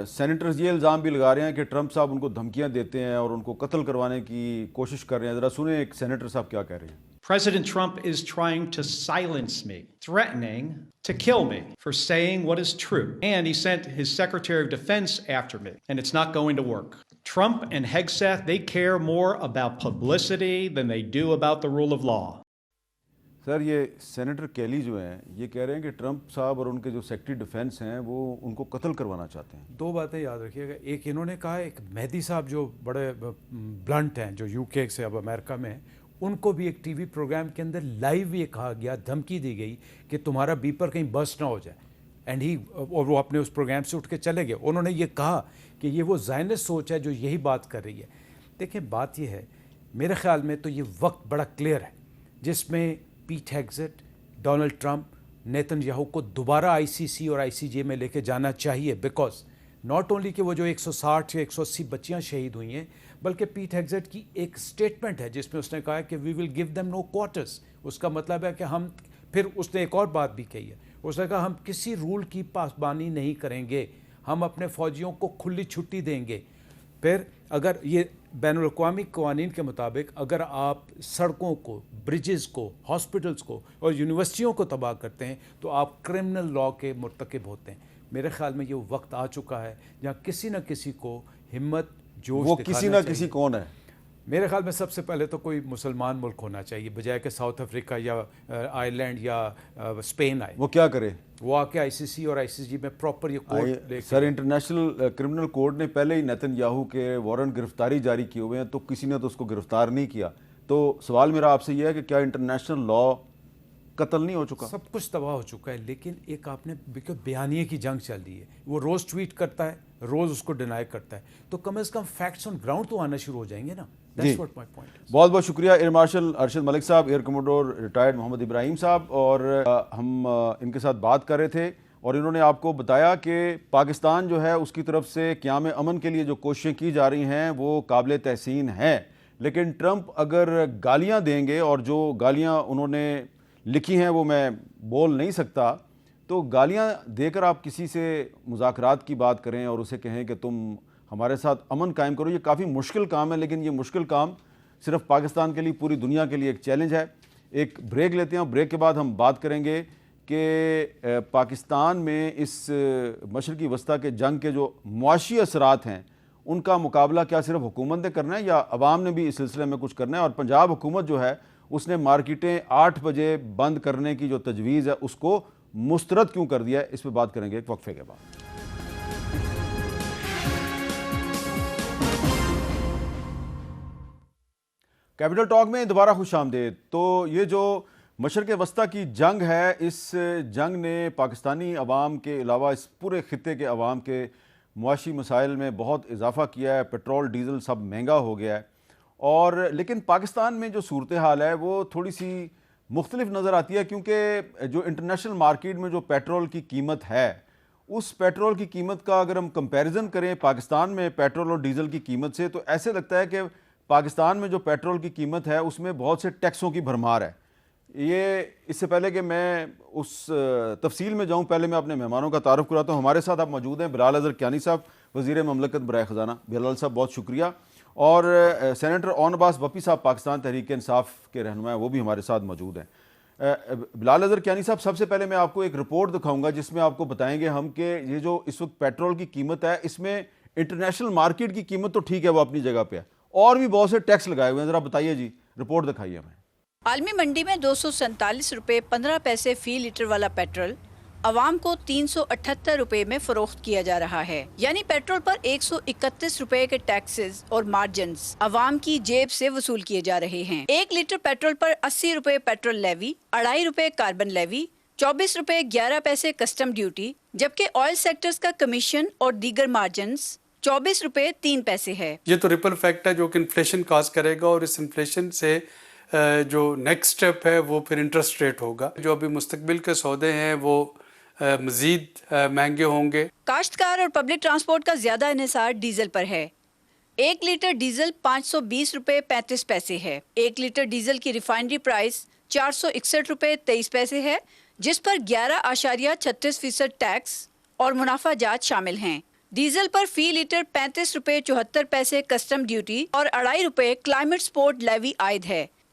سینیٹرز یہ الزام بھی لگا رہے ہیں کہ ٹرمپ صاحب ان کو دھمکیاں دیتے ہیں اور ان کو قتل کروانے کی کوشش کر رہے ہیں. ذرا سنیں ایک سینیٹر صاحب کیا کہہ رہے ہیں. President Trump is trying to silence me, threatening to kill me for saying what is true. And he sent his Secretary of Defense after me, and it's not going to work. Trump and Hegseth, they care more about publicity than they do about the rule of law. سر یہ senator کیلی جو ہیں یہ کہہ رہے ہیں کہ Trump صاحب اور ان کے جو سیکرٹری ڈیفنس ہیں وہ ان کو قتل کروانا چاہتے ہیں. دو باتیں یاد رکھیے گا. ایک انہوں نے کہا ایک مہدی صاحب جو بڑے بلنٹ ہیں جو یو کے سے اب امریکہ میں ہیں, ان کو بھی ایک ٹی وی پروگرام کے اندر لائیو یہ کہا گیا, دھمکی دی گئی کہ تمہارا بیپر کہیں برسٹ نہ ہو جائے. اور وہ اپنے اس پروگرام سے اٹھ کے چلے گئے. انہوں نے یہ کہا کہ یہ وہ زائنسٹ سوچ ہے جو یہی بات کر رہی ہے. دیکھیں بات یہ ہے, میرے خیال میں تو یہ وقت بڑا کلیئر ہے جس میں پیٹ ہیگزٹ, ڈونلڈ ٹرمپ, نیتن یاہو کو دوبارہ آئی سی سی اور آئی سی جے میں لے کے جانا چاہیے. بیکاز ناٹ اونلی کہ وہ جو 160 یا 180 بچیاں شہید ہوئی ہیں, بلکہ پیٹ ہیگزٹ کی ایک سٹیٹمنٹ ہے جس میں اس نے کہا ہے کہ we will give them no quarters. اس کا مطلب ہے کہ ہم, پھر اس نے ایک اور بات بھی کہی ہے, اس نے کہا ہم کسی رول کی پاسبانی نہیں کریں گے, ہم اپنے فوجیوں کو کھلی چھٹی دیں گے. پھر اگر یہ بین الاقوامی قوانین کے مطابق اگر آپ سڑکوں کو, برجز کو, ہاسپٹلس کو اور یونیورسٹیوں کو تباہ کرتے ہیں تو آپ کرمنل لاء کے مرتکب ہوتے ہیں. میرے خیال میں یہ وقت آ چکا ہے جہاں کسی نہ کسی کو ہمت, جوش وہ دکھانا کسی نہ کسی کون ہے؟ میرے خیال میں سب سے پہلے تو کوئی مسلمان ملک ہونا چاہیے, بجائے کہ ساؤتھ افریقہ یا آئرلینڈ یا اسپین آئے. وہ کیا کرے؟ وہ آ کے آئی سی سی اور آئی سی جی میں پراپر یہ کوڈ لے. سر انٹرنیشنل کرمنل کورٹ نے پہلے ہی نیتن یاہو کے وارنٹ گرفتاری جاری کیے ہوئے ہیں, تو کسی نے تو اس کو گرفتار نہیں کیا. تو سوال میرا آپ سے یہ ہے کہ کیا انٹرنیشنل لاء قتل نہیں ہو چکا؟ سب کچھ تباہ ہو چکا ہے, لیکن ایک آپ نے بیانیے کی جنگ چل رہی ہے. وہ روز ٹویٹ کرتا ہے, روز اس کو ڈینائی کرتا ہے, تو کم از کم فیکٹس آن گراؤنڈ تو آنا شروع ہو جائیں گے نا. جی بہت بہت شکریہ ایئر مارشل ارشد ملک صاحب, ایئر کموڈور ریٹائرڈ محمد ابراہیم صاحب. اور ہم ان کے ساتھ بات کر رہے تھے اور انہوں نے آپ کو بتایا کہ پاکستان جو ہے اس کی طرف سے قیام امن کے لیے جو کوششیں کی جا رہی ہیں وہ قابل تحسین ہیں, لیکن ٹرمپ اگر گالیاں دیں گے, اور جو گالیاں انہوں نے لکھی ہیں وہ میں بول نہیں سکتا, تو گالیاں دے کر آپ کسی سے مذاکرات کی بات کریں اور اسے کہیں کہ تم ہمارے ساتھ امن قائم کرو, یہ کافی مشکل کام ہے. لیکن یہ مشکل کام صرف پاکستان کے لیے, پوری دنیا کے لیے ایک چیلنج ہے. ایک بریک لیتے ہیں, بریک کے بعد ہم بات کریں گے کہ پاکستان میں اس مشرقی وسطیٰ کے جنگ کے جو معاشی اثرات ہیں ان کا مقابلہ کیا صرف حکومت نے کرنا ہے یا عوام نے بھی اس سلسلے میں کچھ کرنا ہے. اور پنجاب حکومت جو ہے اس نے مارکیٹیں 8 بجے بند کرنے کی جو تجویز ہے اس کو مسترد کیوں کر دیا ہے, اس پہ بات کریں گے ایک وقفے کے بعد. کیپٹل ٹاک میں دوبارہ خوش آمدید. تو یہ جو مشرق وسطیٰ کی جنگ ہے, اس جنگ نے پاکستانی عوام کے علاوہ اس پورے خطے کے عوام کے معاشی مسائل میں بہت اضافہ کیا ہے. پیٹرول ڈیزل سب مہنگا ہو گیا ہے, اور لیکن پاکستان میں جو صورتحال ہے وہ تھوڑی سی مختلف نظر آتی ہے, کیونکہ جو انٹرنیشنل مارکیٹ میں جو پیٹرول کی قیمت ہے, اس پیٹرول کی قیمت کا اگر ہم کمپیریزن کریں پاکستان میں پیٹرول اور ڈیزل کی قیمت سے, تو ایسے لگتا ہے کہ پاکستان میں جو پیٹرول کی قیمت ہے اس میں بہت سے ٹیکسوں کی بھرمار ہے. یہ اس سے پہلے کہ میں اس تفصیل میں جاؤں, پہلے میں اپنے مہمانوں کا تعارف کراتا ہوں. ہمارے ساتھ آپ موجود ہیں بلال اظہر کیانی صاحب, وزیر مملکت برائے خزانہ. بلال صاحب بہت شکریہ. اور سینیٹر اون عباس بپی صاحب پاکستان تحریک انصاف کے رہنما ہیں, وہ بھی ہمارے ساتھ موجود ہیں. بلال اظہر کیانی صاحب, سب سے پہلے میں آپ کو ایک رپورٹ دکھاؤں گا جس میں آپ کو بتائیں گے ہم کہ یہ جو اس وقت پیٹرول کی قیمت ہے اس میں انٹرنیشنل مارکیٹ کی قیمت تو ٹھیک ہے وہ اپنی جگہ پہ ہے, اور بھی بہت سے ٹیکس لگائے ہوئے ہیں. ذرا بتائیے جی, رپورٹ دکھائیے ہمیں. عالمی منڈی میں 247 روپے 15 پیسے فی لیٹر والا پیٹرول عوام کو 378 روپے میں فروخت کیا جا رہا ہے. یعنی پیٹرول پر 131 روپے کے ٹیکسز اور مارجنز عوام کی جیب سے وصول کیے جا رہے ہیں. 1 لیٹر پیٹرول پر 80 روپے پیٹرول لیوی, 2.5 روپے کاربن لیوی, 24 روپے 11 پیسے کسٹم ڈیوٹی, جبکہ آئل سیکٹرز کا کمیشن اور دیگر مارجنز 24 روپے 3 پیسے ہے. یہ تو ریپل فیکٹ ہے جو کہ انفلیشن کاز کرے گا, اور اس انفلیشن سے جو نیکسٹ سٹیپ ہے وہ پھر انٹرسٹ ریٹ ہوگا. جو ابھی مستقبل کے سودے ہیں وہ مزید مہنگے ہوں گے. کاشتکار اور پبلک ٹرانسپورٹ کا زیادہ انحصار ڈیزل پر ہے. 1 لیٹر ڈیزل 520 روپے 35 پیسے ہے. 1 لیٹر ڈیزل کی ریفائنری پرائس 461 روپے 23 پیسے ہے, جس پر 11.36% ٹیکس اور منافع جات شامل ہیں. ڈیزل پر فی لیٹر 35 روپے 74 پیسے کسٹم ڈیوٹی اور 2.5 روپے کلائمیٹ سپورٹ لیوی عائد ہے.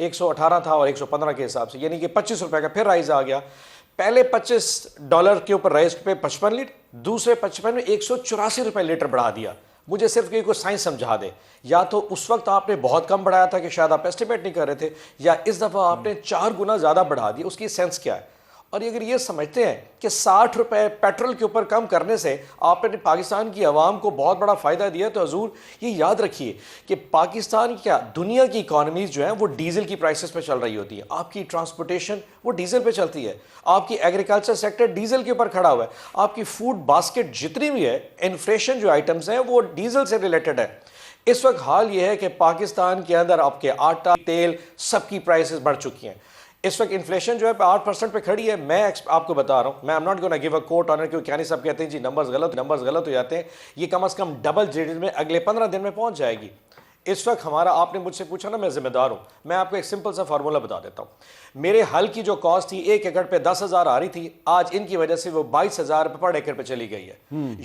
118 تھا اور 115 کے حساب سے، یعنی کہ 25 روپے کا پھر رائز آ گیا. پہلے $25 کے اوپر رائز پہ 55 لیٹر، دوسرے 55 میں 184 روپے لیٹر بڑھا دیا. مجھے صرف کوئی سائنس سمجھا دے، یا تو اس وقت آپ نے بہت کم بڑھایا تھا کہ شاید آپ ایسٹیمیٹ نہیں کر رہے تھے، یا اس دفعہ آپ نے 4 گنا زیادہ بڑھا دیا. اس کی سینس کیا ہے؟ اور اگر یہ سمجھتے ہیں کہ 60 روپے پیٹرول کے اوپر کم کرنے سے آپ نے پاکستان کی عوام کو بہت بڑا فائدہ دیا، تو حضور یہ یاد رکھیے کہ پاکستان کیا دنیا کی اکانومیز جو ہیں وہ ڈیزل کی پرائسز پہ چل رہی ہوتی ہیں. آپ کی ٹرانسپورٹیشن وہ ڈیزل پہ چلتی ہے، آپ کی ایگریکلچر سیکٹر ڈیزل کے اوپر کھڑا ہوا ہے، آپ کی فوڈ باسکٹ جتنی بھی ہے، انفلیشن جو آئٹمز ہیں وہ ڈیزل سے ریلیٹڈ ہے. اس وقت حال یہ ہے کہ پاکستان کے اندر آپ کے آٹا، تیل، سب کی پرائسز بڑھ چکی ہیں. اس وقت انفلیشن جو ہے 8% پہ کھڑی ہے. میں آپ کو بتا رہا ہوں، میں am not gonna give a quote on it, کیونکہ کیانی صاحب کہتے ہیں جی نمبرز غلط ہو جاتے ہیں. یہ کم از کم ڈبل ڈجٹ میں اگلے 15 دن میں پہنچ جائے گی. اس وقت ہمارا، آپ نے مجھ سے پوچھا نا میں ذمہ دار ہوں، میں آپ کو ایک سمپل سا فارمولا بتا دیتا ہوں. میرے حل کی جو کاسٹ تھی 1 ایکڑ پہ 10,000 آ رہی تھی، آج ان کی وجہ سے وہ 22,000 روپے پر ایکڑ پہ چلی گئی ہے.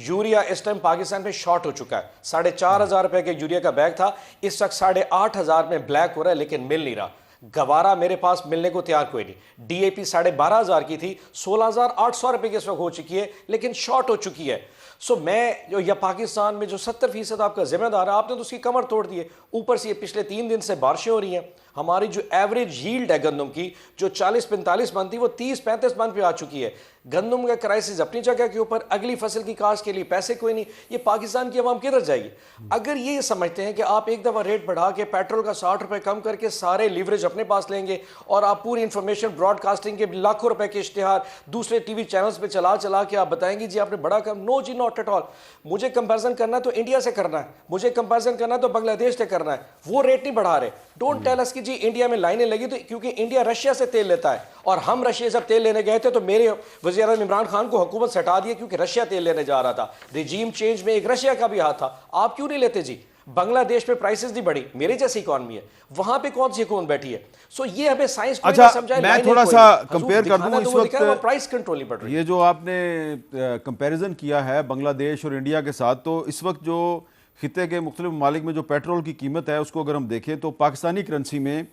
یوریا اس ٹائم پاکستان میں شارٹ ہو چکا ہے، 4,500 روپے کے یوریا کا بیگ تھا، اس وقت 8,500 میں بلیک ہو رہا ہے، لیکن مل نہیں رہا. گوارا میرے پاس ملنے کو تیار کوئی نہیں. ڈی اے پی 12,500 کی تھی، 16,800 روپے کی اس وقت ہو چکی ہے، لیکن شارٹ ہو چکی ہے. سو میں یا پاکستان میں جو 70% آپ کا ذمہ دار ہے، آپ نے تو اس کی کمر توڑ دی ہے. اوپر سے یہ پچھلے 3 دن سے بارشیں ہو رہی ہیں. ہماری جو ایوریج ییلڈ ہے گندم کی، جو 40-45 من تھی، وہ 30-35 من پہ آ چکی ہے. گندم کا کرائسس اپنی جگہ کے اوپر، اگلی فصل کی کاشت کے لیے پیسے کوئی نہیں. یہ پاکستان کی عوام کدھر جائے گی؟ اگر یہ سمجھتے ہیں کہ آپ ایک دفعہ ریٹ بڑھا کے پیٹرول کا 60 روپے کم کر کے سارے لیوریج اپنے پاس لیں گے، اور آپ پوری انفارمیشن براڈ کاسٹنگ کے لاکھوں روپے کے اشتہار دوسرے ٹی وی چینلز پہ چلا کے آپ بتائیں گے جی آپ نے بڑا کم. نو جی، ناٹ ایٹ آل. مجھے کمپیریزن کرنا ہے تو انڈیا سے کرنا ہے، مجھے کمپیریزن کرنا ہے تو بنگلہ دیش سے کرنا ہے. وہ ریٹ نہیں بڑھا رہے. ڈونٹ ٹیل اس کہ جی انڈیا میں لائنیں لگی تو کیونکہ انڈیا رشیا سے تیل لیتا ہے، اور ہم رشیا سے تیل لینے گئے تھے تو میرے وزیر اعظم عمران خان کو حکومت سے ہٹا دیا کیونکہ رشیا تیل لینے جا رہا تھا. رجیم چینج میں ایک رشیا کا بھی ہاتھ تھا. آپ کیوں نہیں لیتے جی؟ بنگلہ دیش پہ پرائسز نہیں بڑھی، میرے جیسی اکانومی ہے، وہاں پہ کون سی حکومت بیٹھی ہے؟ سو یہ ہمیں سائنس کو اچھا سمجھائے. میں تھوڑا سا کمپیئر کر دوں اس وقت پرائس کنٹرول نہیں بڑھ رہی. یہ جو آپ نے کمپیریزن کیا ہے بنگلہ دیش اور انڈیا کے ساتھ، تو اس وقت جو خطے کے مختلف ممالک میں جو پیٹرول کی قیمت ہے اس کو اگر ہم دیکھیں تو پاکستانی کرنسی میں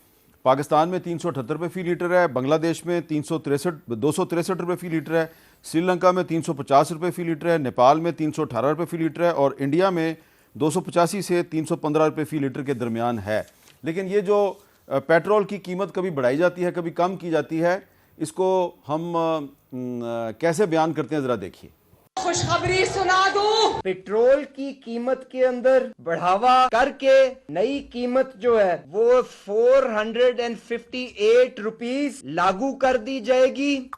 پاکستان میں 378 روپے فی لیٹر ہے، بنگلہ دیش میں 263 روپے فی لیٹر ہے، سری لنکا میں 350 روپے فی لیٹر ہے، نیپال میں 318 روپے فی لیٹر ہے، اور انڈیا میں 285 سے 315 روپے فی لیٹر کے درمیان ہے. لیکن یہ جو پیٹرول کی قیمت کبھی بڑھائی جاتی ہے کبھی کم کی جاتی ہے، اس کو ہم کیسے بیان کرتے ہیں ذرا دیکھیے. خوشخبری سنا دوں، پیٹرول کی قیمت کے اندر بڑھاوا کر کے نئی قیمت جو ہے وہ 458 روپیز لاگو کر دی جائے گی.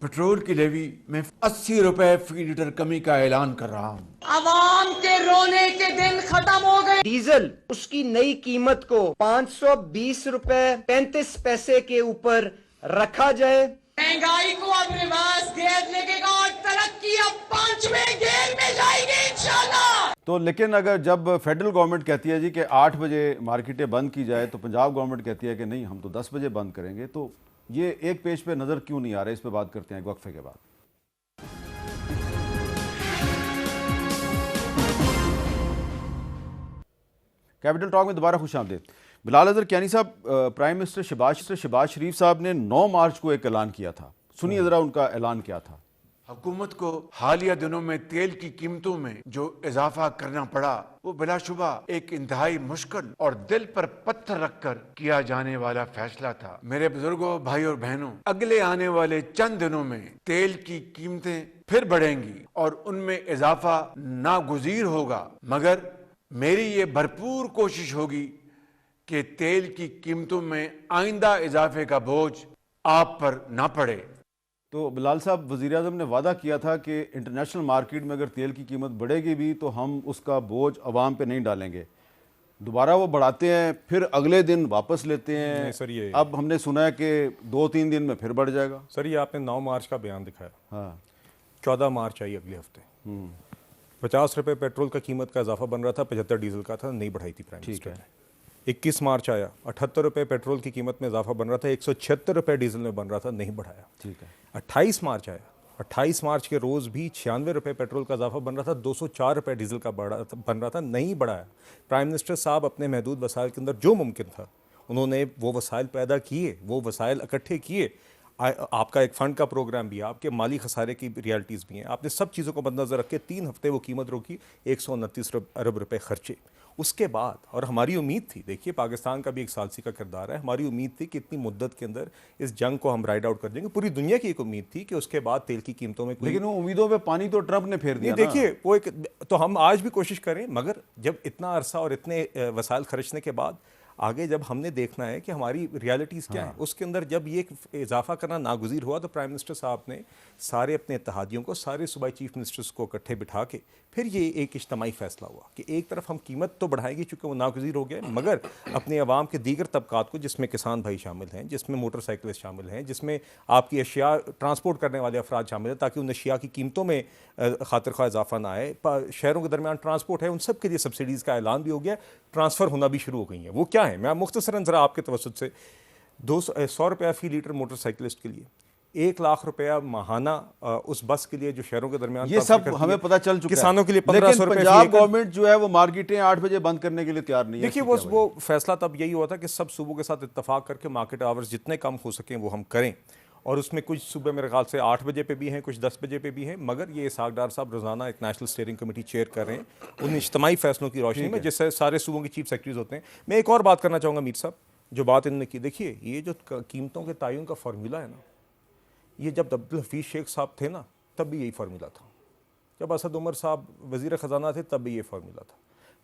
پیٹرول کی لیوی میں 80 روپے فی لیٹر کمی کا اعلان کر رہا ہوں. عوام کے رونے کے دن ختم ہو گئے. ڈیزل اس کی نئی قیمت کو 520 روپے 35 پیسے کے اوپر رکھا جائے. مہنگائی کو اب ریورس گیئر لگے گا اور ترقی اب 5ویں گیئر میں جائے گی انشاءاللہ. تو لیکن اگر جب فیڈرل گورنمنٹ کہتی ہے جی کہ 8 بجے مارکیٹیں بند کی جائے تو پنجاب گورنمنٹ کہتی ہے کہ نہیں ہم تو 10 بجے بند کریں گے، تو یہ ایک پیج پہ نظر کیوں نہیں آ رہا ہے؟ اس پہ بات کرتے ہیں ایک وقفے کے بعد. کیپٹل ٹاک میں دوبارہ خوش آمدید. بلال اظہر کیانی صاحب، پرائم منسٹر شہباز شریف صاحب نے 9 مارچ کو ایک اعلان کیا تھا. سنیے ذرا ان کا اعلان کیا تھا. حکومت کو حالیہ دنوں میں تیل کی قیمتوں میں جو اضافہ کرنا پڑا وہ بلا شبہ ایک انتہائی مشکل اور دل پر پتھر رکھ کر کیا جانے والا فیصلہ تھا. میرے بزرگوں، بھائی اور بہنوں، اگلے آنے والے چند دنوں میں تیل کی قیمتیں پھر بڑھیں گی اور ان میں اضافہ ناگزیر ہوگا، مگر میری یہ بھرپور کوشش ہوگی کہ تیل کی قیمتوں میں آئندہ اضافے کا بوجھ آپ پر نہ پڑے. تو بلال صاحب، وزیر اعظم نے وعدہ کیا تھا کہ انٹرنیشنل مارکیٹ میں اگر تیل کی قیمت بڑھے گی بھی تو ہم اس کا بوجھ عوام پہ نہیں ڈالیں گے. دوبارہ وہ بڑھاتے ہیں، پھر اگلے دن واپس لیتے ہیں. سر یہ اب ہم نے سنا ہے کہ 2-3 دن میں پھر بڑھ جائے گا. سر یہ آپ نے 9 مارچ کا بیان دکھایا. ہاں 14 مارچ آئی اگلے ہفتے. 50 روپے پیٹرول کا قیمت کا اضافہ بن رہا تھا، 75 ڈیزل کا تھا، نہیں بڑھائی تھی پرائم منسٹر نے. 21 مارچ آیا، 78 روپے پیٹرول کی قیمت میں اضافہ بن رہا تھا، 176 روپے ڈیزل میں بن رہا تھا، نہیں بڑھایا. ٹھیک ہے. 28 مارچ آیا، 28 مارچ کے روز بھی 96 روپے پیٹرول کا اضافہ بن رہا تھا، 204 روپے ڈیزل کا بن رہا تھا، نہیں بڑھایا. پرائم منسٹر صاحب اپنے محدود وسائل کے اندر جو ممکن تھا انہوں نے وہ وسائل پیدا کیے, وہ وسائل اکٹھے کیے, آپ کا ایک فنڈ کا پروگرام بھی ہے, آپ کے مالی خسارے کی ریالٹیز بھی ہیں, آپ نے سب چیزوں کو مد نظر رکھ کے 3 ہفتے وہ قیمت روکی, 129 ارب روپے خرچے. اس کے بعد, اور ہماری امید تھی, دیکھیے پاکستان کا بھی ایک ثالثی کا کردار ہے, ہماری امید تھی کہ اتنی مدت کے اندر اس جنگ کو ہم رائڈ آؤٹ کر دیں گے. پوری دنیا کی ایک امید تھی کہ اس کے بعد تیل کی قیمتوں میں لیکن وہ امیدوں پہ پانی تو ٹرمپ نے پھیر دیا. دیکھیے وہ ایک, تو ہم آج بھی کوشش کریں, مگر جب اتنا عرصہ اور اتنے وسائل خرچنے کے بعد آگے جب ہم نے دیکھنا ہے کہ ہماری ریالٹیز کیا ہیں, اس کے اندر جب یہ اضافہ کرنا ناگزیر ہوا تو پرائم منسٹر صاحب نے سارے اپنے اتحادیوں کو, سارے صوبائی چیف منسٹرز کو اکٹھے بٹھا کے پھر یہ ایک اجتماعی فیصلہ ہوا کہ ایک طرف ہم قیمت تو بڑھائیں گے چونکہ وہ ناگزیر ہو گیا, مگر اپنے عوام کے دیگر طبقات کو, جس میں کسان بھائی شامل ہیں, جس میں موٹر سائیکلسٹ شامل ہیں, جس میں آپ کی اشیاء ٹرانسپورٹ کرنے والے افراد شامل ہیں, تاکہ ان اشیاء کی قیمتوں میں خاطر خواہ اضافہ نہ آئے. شہروں کے درمیان ٹرانسپورٹ ہے, ان سب کے لیے سبسڈیز کا اعلان بھی ہو گیا, ٹرانسفر ہونا بھی شروع ہو گئی ہیں. وہ کیا ہے, میں مختصراً ذرا آپ کے توسط سے 100 روپیہ فی لیٹر موٹر سائیکلسٹ کے لیے, 1 لاکھ روپیہ ماہانہ اس بس کے لیے جو شہروں کے درمیان, یہ سب ہمیں پتہ چل چکا ہے. کسانوں کے لیے 1500 لیکن روپے. پنجاب گورنمنٹ جو ہے وہ مارکیٹیں 8 بجے بند کرنے کے لیے تیار نہیں ہے. دیکھیے وہ فیصلہ تب یہی ہوا تھا کہ سب صوبوں کے ساتھ اتفاق کر کے مارکیٹ آورز جتنے کم ہو سکیں وہ ہم کریں, اور اس میں کچھ صوبے میرے خیال سے 8 بجے پہ بھی ہیں, کچھ 10 بجے پہ بھی ہیں, مگر یہ اسحاق ڈار صاحب روزانہ ایک نیشنل اسٹیئرنگ کمیٹی چیئر کر رہے ہیں ان اجتماعی فیصلوں کی روشنی میں, جس سے سارے صوبوں کے چیف سیکرٹریز ہوتے ہیں. میں ایک اور بات کرنا چاہوں گا میر صاحب, جو بات انہوں نے کی, دیکھیے یہ جو قیمتوں کے تعین کا فارمولہ ہے نا, یہ جب عبدالحفیظ شیخ صاحب تھے نا تب بھی یہی فارمولہ تھا, جب اسد عمر صاحب وزیر خزانہ تھے تب بھی یہ فارمولہ تھا,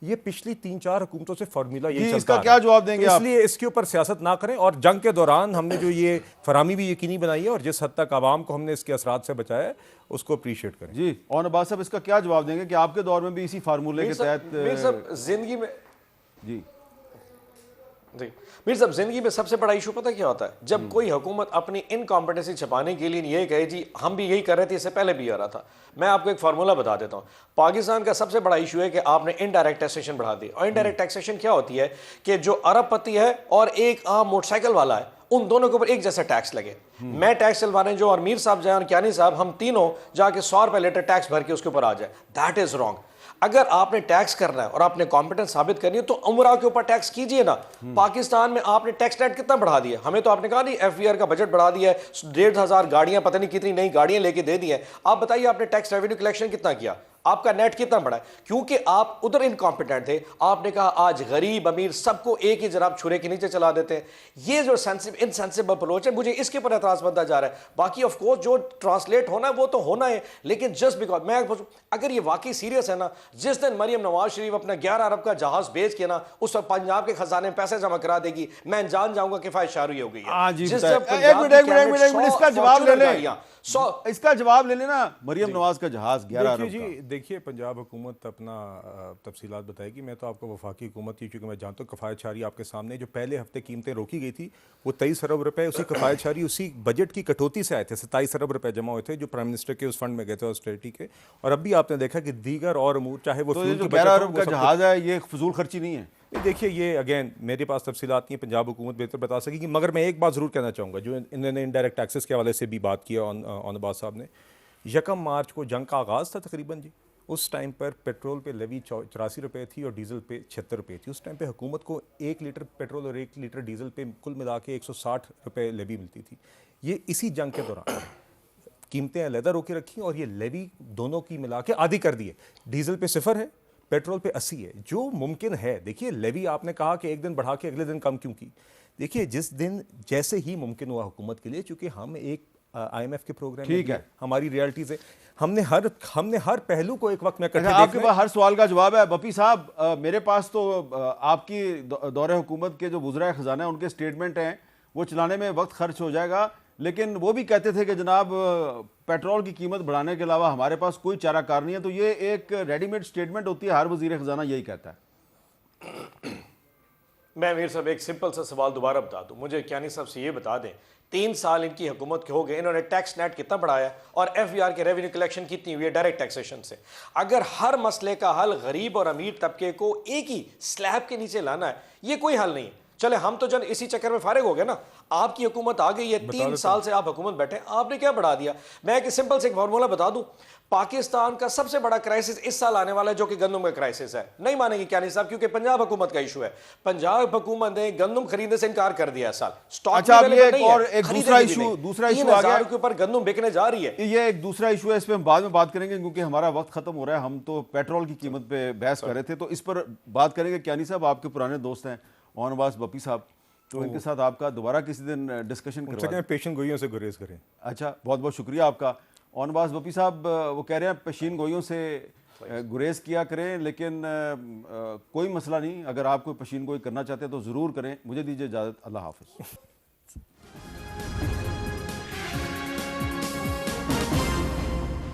یہ پچھلی 3-4 حکومتوں سے فارمولہ یہی چلتا ہے. اس کا کیا جواب دیں گے آپ؟ اس لیے اس کے اوپر سیاست نہ کریں, اور جنگ کے دوران ہم نے جو یہ فراہمی بھی یقینی بنائی ہے اور جس حد تک عوام کو ہم نے اس کے اثرات سے بچایا ہے اس کو اپریشیٹ کریں. جی اور عباس صاحب اس کا کیا جواب دیں گے کہ آپ کے دور میں بھی اسی فارمولے کے تحت میر صاحب زندگی میں جی میر صاحب زندگی میں سب سے بڑا ایشو پتہ کیا ہوتا ہے, جب کوئی حکومت اپنی انکمپیٹنسی چھپانے کے لیے یہ کہے جی ہم بھی یہی کر رہے تھے, اس سے پہلے بھی آ رہا تھا. میں آپ کو ایک فارمولہ بتا دیتا ہوں. پاکستان کا سب سے بڑا ایشو ہے کہ آپ نے انڈائریکٹ ٹیکسیشن بڑھا دی, اور انڈائریکٹ ٹیکسیشن کیا ہوتی ہے کہ جو ارب پتی ہے اور ایک عام موٹر سائیکل والا ہے, ان دونوں کے اوپر ایک جیسا ٹیکس لگے. میں ٹیکس چلوانے جو, اور میر صاحب جائیں اور کیانی صاحب, ہم تینوں جا کے 100 روپے لیٹر ٹیکس بھر کے اس کے اوپر آ جائے. That is wrong. اگر آپ نے ٹیکس کرنا ہے اور آپ نے کمپیٹنس ثابت کرنی ہے تو عمرہ کے اوپر ٹیکس کیجئے نا. پاکستان میں آپ نے ٹیکس ریٹ کتنا بڑھا دیا, ہمیں تو آپ نے کہا نہیں ایف بی آر کا بجٹ بڑھا دیا ہے, 1,500 گاڑیاں پتہ نہیں کتنی نئی گاڑیاں لے کے دے دی ہیں. آپ بتائیے آپ نے ٹیکس ریونیو کلیکشن کتنا کیا, آپ کا نیٹ کتنا بڑا ہے؟ کیونکہ آپ ادھر انکمپیٹنٹ تھے. آپ نے کہا آج غریب امیر سب کو ایک ہی جناب چھرے کے نیچے چلا دیتے ہیں. یہ جو انسینسیبل اپروچ ہے, مجھے اس کے اوپر اعتراض بنتا جا رہا ہے. باقی آف کورس جو ٹرانسلیٹ ہونا ہے وہ تو ہونا ہے, لیکن جسٹ بیکاز میں اگر یہ واقعی سیریس ہے نا, جس دن مریم نواز شریف اپنا 11 ارب کا جہاز بھیج کے نا اس وقت پنجاب کے خزانے میں پیسے جمع کرا دے گی, میں جان جاؤں گا کفایت شاروی ہو گئی ہے. اس کا جواب لے لیں, اس کا جواب لے لینا. مریم نواز کا جہاز 11 ارب کا. جی دیکھیے پنجاب حکومت اپنا تفصیلات بتائے گی. میں تو آپ کو وفاقی حکومت کی, چونکہ میں جانتا ہوں کفایت شاری آپ کے سامنے, جو پہلے ہفتے قیمتیں روکی گئی تھی وہ 23 ارب روپے اسی کفایت شاری اسی بجٹ کی کٹوتی سے آئے تھے. 27 ارب روپے جمع ہوئے تھے جو پرائم منسٹر کے اس فنڈ میں گئے تھے آسٹریٹی کے. اور اب بھی آپ نے دیکھا کہ دیگر اور امور, چاہے وہ 11 ارب کا جہاز ہے, یہ فضول خرچی نہیں ہے. دیکھیے یہ اگین میرے پاس تفصیلات نہیں, پنجاب حکومت بہتر بتا سکے گی, مگر میں ایک بات ضرور کہنا چاہوں گا جو انہوں نے انڈائریکٹ ٹیکسز کے حوالے سے بھی بات کیا آن عباس صاحب نے. 1 مارچ کو جنگ کا آغاز تھا تقریباً, جی اس ٹائم پر پیٹرول پہ لیوی 84 روپے تھی اور ڈیزل پہ 76 روپے تھی. اس ٹائم پہ حکومت کو 1 لیٹر پیٹرول اور 1 لیٹر ڈیزل پہ کل ملا کے 160 روپے لیوی ملتی تھی. یہ اسی جنگ کے دوران قیمتیں علیحدہ روکے رکھی اور یہ لیوی دونوں کی ملا کے آدھی کر دیے. ڈیزل پہ 0 ہے, پیٹرول پہ 80 ہے, جو ممکن ہے. دیکھیے لیوی آپ نے کہا کہ ایک دن بڑھا کے اگلے دن کم کیوں کی. دیکھیے جس دن جیسے ہی ممکن ہوا حکومت کے لیے, چونکہ ہم ایک آئی ایم ایف کے پروگرام ٹھیک ہے, ہماری ریالٹیز ہے, ہم نے ہر پہلو کو ایک وقت میں اکٹھے. آپ کے پاس ہر سوال کا جواب ہے. بپی صاحب میرے پاس تو آپ کی دور حکومت کے جو وزرائے خزانہ ہیں ان کے سٹیٹمنٹ ہیں, وہ چلانے میں وقت خرچ ہو جائے گا, لیکن وہ بھی کہتے تھے کہ جناب پیٹرول کی قیمت بڑھانے کے علاوہ ہمارے پاس کوئی چارہ کار نہیں ہے. تو یہ ایک ریڈی میڈ سٹیٹمنٹ ہوتی ہے, ہر وزیر خزانہ یہی کہتا ہے. میں امیر صاحب ایک سمپل سا سوال دوبارہ بتا دوں, مجھے کیانی صاحب سے یہ بتا دیں 3 سال ان کی حکومت کے ہو گئے, انہوں نے ٹیکس نیٹ کتنا بڑھایا اور ایف بی آر کے ریونیو کلیکشن کتنی ہوئی ہے ڈائریکٹ ٹیکسیشن سے. اگر ہر مسئلے کا حل غریب اور امیر طبقے کو ایک ہی سلیب کے نیچے لانا ہے, یہ کوئی حل نہیں ہے. چلے ہم تو جن اسی چکر میں فارغ ہو گئے نا. آپ کی حکومت آ گئی ہے, 3 سال سے آپ حکومت بیٹھے, آپ نے کیا بڑھا دیا؟ میں ایک سمپل سے ایک فارمولا بتا دوں, پاکستان کا سب سے بڑا کرائسس اس سال آنے والا ہے جو کہ گندم کا کرائسس ہے. نہیں مانیں گے کیانی صاحب, کیونکہ پنجاب حکومت کا ایشو ہے. پنجاب حکومت نے گندم خریدنے سے انکار کر دیا ہے سال. اچھا اب یہ ایک دوسرا ایشو آ گیا کے اوپر گندم بکنے جا رہی ہے. یہ ایک دوسرا ایشو ہے, اس پہ ہم بعد میں بات کریں گے کیونکہ ہمارا وقت ختم ہو رہا ہے. ہم تو پیٹرول کی قیمت پہ بحث کر رہے تھے, تو اس پر بات کریں گے. کیانی صاحب آپ کے پرانے دوست ہیں اون عباس بپی صاحب, تو ان کے ساتھ آپ کا دوبارہ کسی دن ڈسکشن کروا دیں. پیشن گوئیوں سے گریز کریں. اچھا بہت بہت شکریہ آپ کا. اون عباس بپی صاحب وہ کہہ رہے ہیں پیشین گوئیوں سے گریز کیا کریں, لیکن کوئی مسئلہ نہیں, اگر آپ کوئی پیشین گوئی کرنا چاہتے ہیں تو ضرور کریں. مجھے دیجیے اجازت, اللہ حافظ.